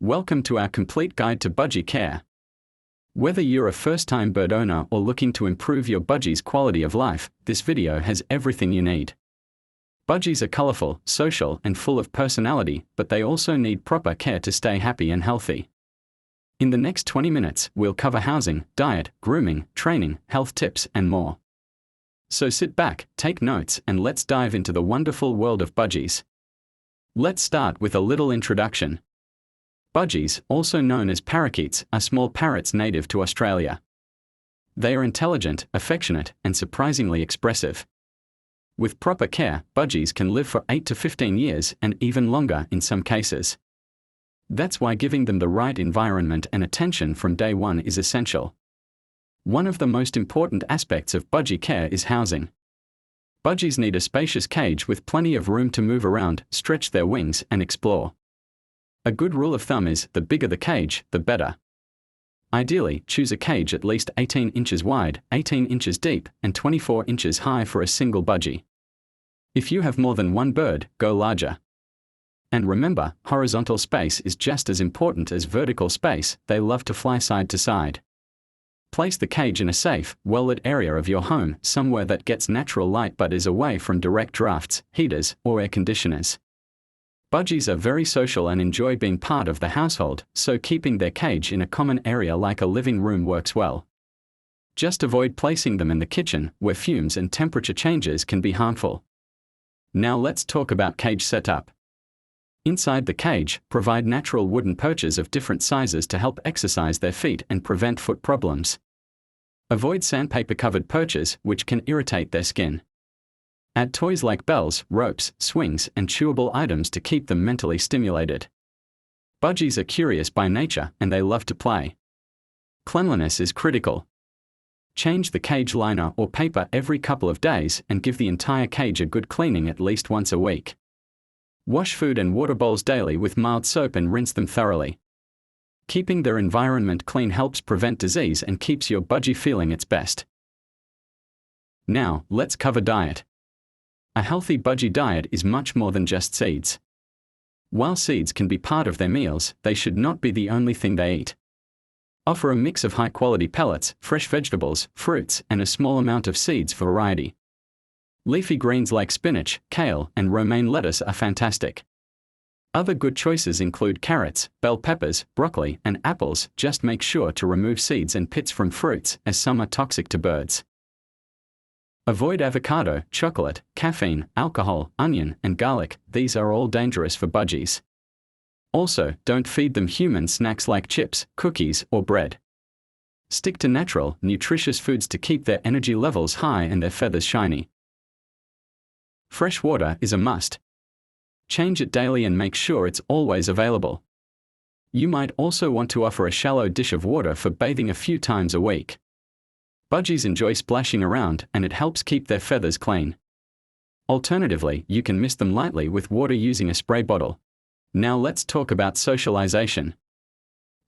Welcome to our complete guide to budgie care. Whether you're a first-time bird owner or looking to improve your budgie's quality of life, this video has everything you need. Budgies are colorful, social, and full of personality, but they also need proper care to stay happy and healthy. In the next 20 minutes, we'll cover housing, diet, grooming, training, health tips, and more. So sit back, take notes, and let's dive into the wonderful world of budgies. Let's start with a little introduction. Budgies, also known as parakeets, are small parrots native to Australia. They are intelligent, affectionate, and surprisingly expressive. With proper care, budgies can live for 8 to 15 years and even longer in some cases. That's why giving them the right environment and attention from day one is essential. One of the most important aspects of budgie care is housing. Budgies need a spacious cage with plenty of room to move around, stretch their wings, and explore. A good rule of thumb is, the bigger the cage, the better. Ideally, choose a cage at least 18 inches wide, 18 inches deep, and 24 inches high for a single budgie. If you have more than one bird, go larger. And remember, horizontal space is just as important as vertical space. They love to fly side to side. Place the cage in a safe, well-lit area of your home, somewhere that gets natural light but is away from direct drafts, heaters, or air conditioners. Budgies are very social and enjoy being part of the household, so keeping their cage in a common area like a living room works well. Just avoid placing them in the kitchen, where fumes and temperature changes can be harmful. Now let's talk about cage setup. Inside the cage, provide natural wooden perches of different sizes to help exercise their feet and prevent foot problems. Avoid sandpaper-covered perches, which can irritate their skin. Add toys like bells, ropes, swings, and chewable items to keep them mentally stimulated. Budgies are curious by nature, and they love to play. Cleanliness is critical. Change the cage liner or paper every couple of days and give the entire cage a good cleaning at least once a week. Wash food and water bowls daily with mild soap and rinse them thoroughly. Keeping their environment clean helps prevent disease and keeps your budgie feeling its best. Now, let's cover diet. A healthy budgie diet is much more than just seeds. While seeds can be part of their meals, they should not be the only thing they eat. Offer a mix of high-quality pellets, fresh vegetables, fruits, and a small amount of seeds for variety. Leafy greens like spinach, kale, and romaine lettuce are fantastic. Other good choices include carrots, bell peppers, broccoli, and apples. Just make sure to remove seeds and pits from fruits, as some are toxic to birds. Avoid avocado, chocolate, caffeine, alcohol, onion, and garlic. These are all dangerous for budgies. Also, don't feed them human snacks like chips, cookies, or bread. Stick to natural, nutritious foods to keep their energy levels high and their feathers shiny. Fresh water is a must. Change it daily and make sure it's always available. You might also want to offer a shallow dish of water for bathing a few times a week. Budgies enjoy splashing around, and it helps keep their feathers clean. Alternatively, you can mist them lightly with water using a spray bottle. Now let's talk about socialization.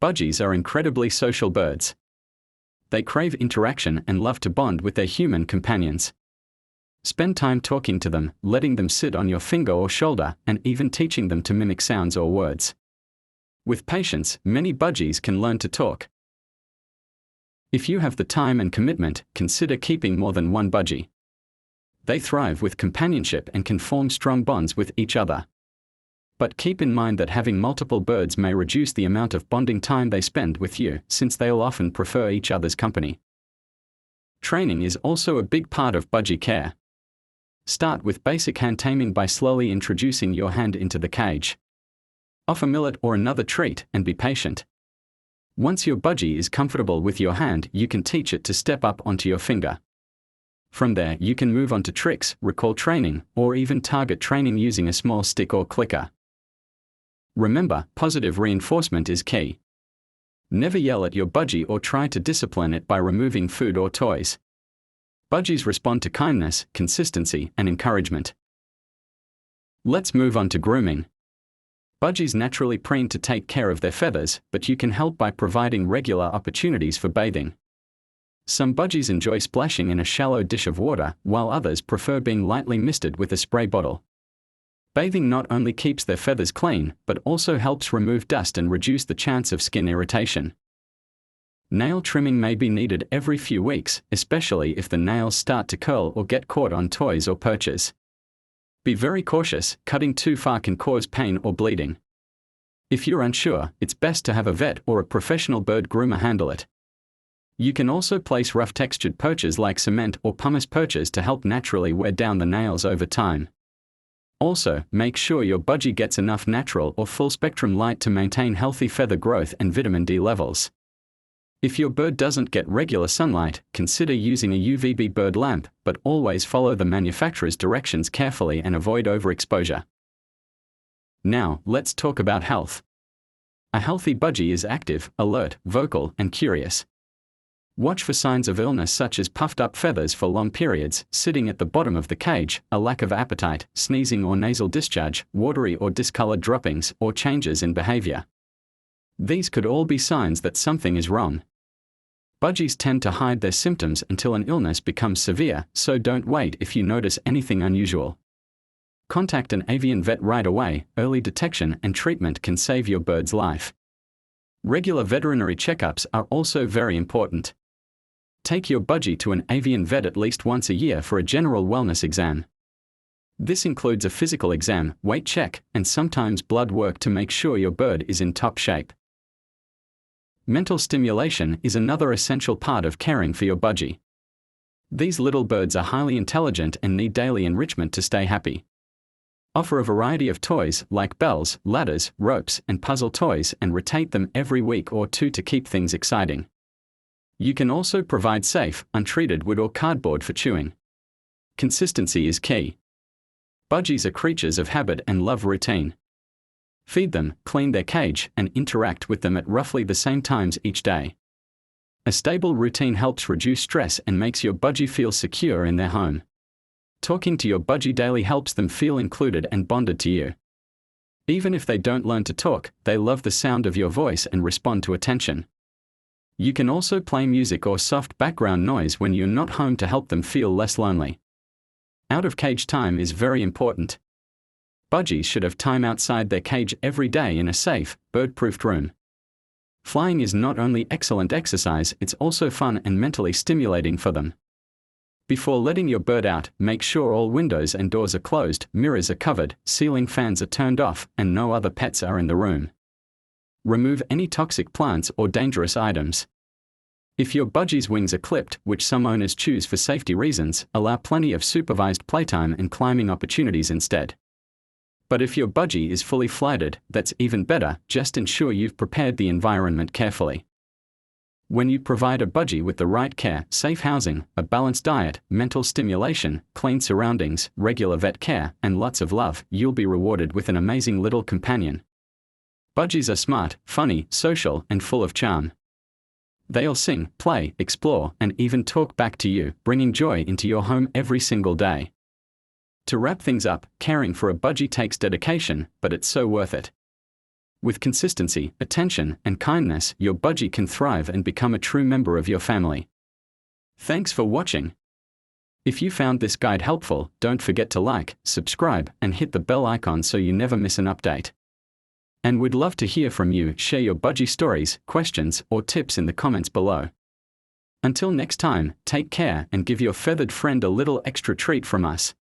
Budgies are incredibly social birds. They crave interaction and love to bond with their human companions. Spend time talking to them, letting them sit on your finger or shoulder, and even teaching them to mimic sounds or words. With patience, many budgies can learn to talk. If you have the time and commitment, consider keeping more than one budgie. They thrive with companionship and can form strong bonds with each other. But keep in mind that having multiple birds may reduce the amount of bonding time they spend with you, since they'll often prefer each other's company. Training is also a big part of budgie care. Start with basic hand taming by slowly introducing your hand into the cage. Offer millet or another treat, and be patient. Once your budgie is comfortable with your hand, you can teach it to step up onto your finger. From there, you can move on to tricks, recall training, or even target training using a small stick or clicker. Remember, positive reinforcement is key. Never yell at your budgie or try to discipline it by removing food or toys. Budgies respond to kindness, consistency, and encouragement. Let's move on to grooming. Budgies naturally preen to take care of their feathers, but you can help by providing regular opportunities for bathing. Some budgies enjoy splashing in a shallow dish of water, while others prefer being lightly misted with a spray bottle. Bathing not only keeps their feathers clean, but also helps remove dust and reduce the chance of skin irritation. Nail trimming may be needed every few weeks, especially if the nails start to curl or get caught on toys or perches. Be very cautious, cutting too far can cause pain or bleeding. If you're unsure, it's best to have a vet or a professional bird groomer handle it. You can also place rough textured perches like cement or pumice perches to help naturally wear down the nails over time. Also, make sure your budgie gets enough natural or full-spectrum light to maintain healthy feather growth and vitamin D levels. If your bird doesn't get regular sunlight, consider using a UVB bird lamp, but always follow the manufacturer's directions carefully and avoid overexposure. Now, let's talk about health. A healthy budgie is active, alert, vocal, and curious. Watch for signs of illness such as puffed up feathers for long periods, sitting at the bottom of the cage, a lack of appetite, sneezing or nasal discharge, watery or discolored droppings, or changes in behavior. These could all be signs that something is wrong. Budgies tend to hide their symptoms until an illness becomes severe, so don't wait if you notice anything unusual. Contact an avian vet right away. Early detection and treatment can save your bird's life. Regular veterinary checkups are also very important. Take your budgie to an avian vet at least once a year for a general wellness exam. This includes a physical exam, weight check, and sometimes blood work to make sure your bird is in top shape. Mental stimulation is another essential part of caring for your budgie. These little birds are highly intelligent and need daily enrichment to stay happy. Offer a variety of toys like bells, ladders, ropes, and puzzle toys and rotate them every week or two to keep things exciting. You can also provide safe, untreated wood or cardboard for chewing. Consistency is key. Budgies are creatures of habit and love routine. Feed them, clean their cage, and interact with them at roughly the same times each day. A stable routine helps reduce stress and makes your budgie feel secure in their home. Talking to your budgie daily helps them feel included and bonded to you. Even if they don't learn to talk, they love the sound of your voice and respond to attention. You can also play music or soft background noise when you're not home to help them feel less lonely. Out-of-cage time is very important. Budgies should have time outside their cage every day in a safe, bird-proofed room. Flying is not only excellent exercise, it's also fun and mentally stimulating for them. Before letting your bird out, make sure all windows and doors are closed, mirrors are covered, ceiling fans are turned off, and no other pets are in the room. Remove any toxic plants or dangerous items. If your budgie's wings are clipped, which some owners choose for safety reasons, allow plenty of supervised playtime and climbing opportunities instead. But if your budgie is fully flighted, that's even better. Just ensure you've prepared the environment carefully. When you provide a budgie with the right care, safe housing, a balanced diet, mental stimulation, clean surroundings, regular vet care, and lots of love, you'll be rewarded with an amazing little companion. Budgies are smart, funny, social, and full of charm. They'll sing, play, explore, and even talk back to you, bringing joy into your home every single day. To wrap things up, caring for a budgie takes dedication, but it's so worth it. With consistency, attention, and kindness, your budgie can thrive and become a true member of your family. Thanks for watching. If you found this guide helpful, don't forget to like, subscribe, and hit the bell icon so you never miss an update. And we'd love to hear from you. Share your budgie stories, questions, or tips in the comments below. Until next time, take care and give your feathered friend a little extra treat from us.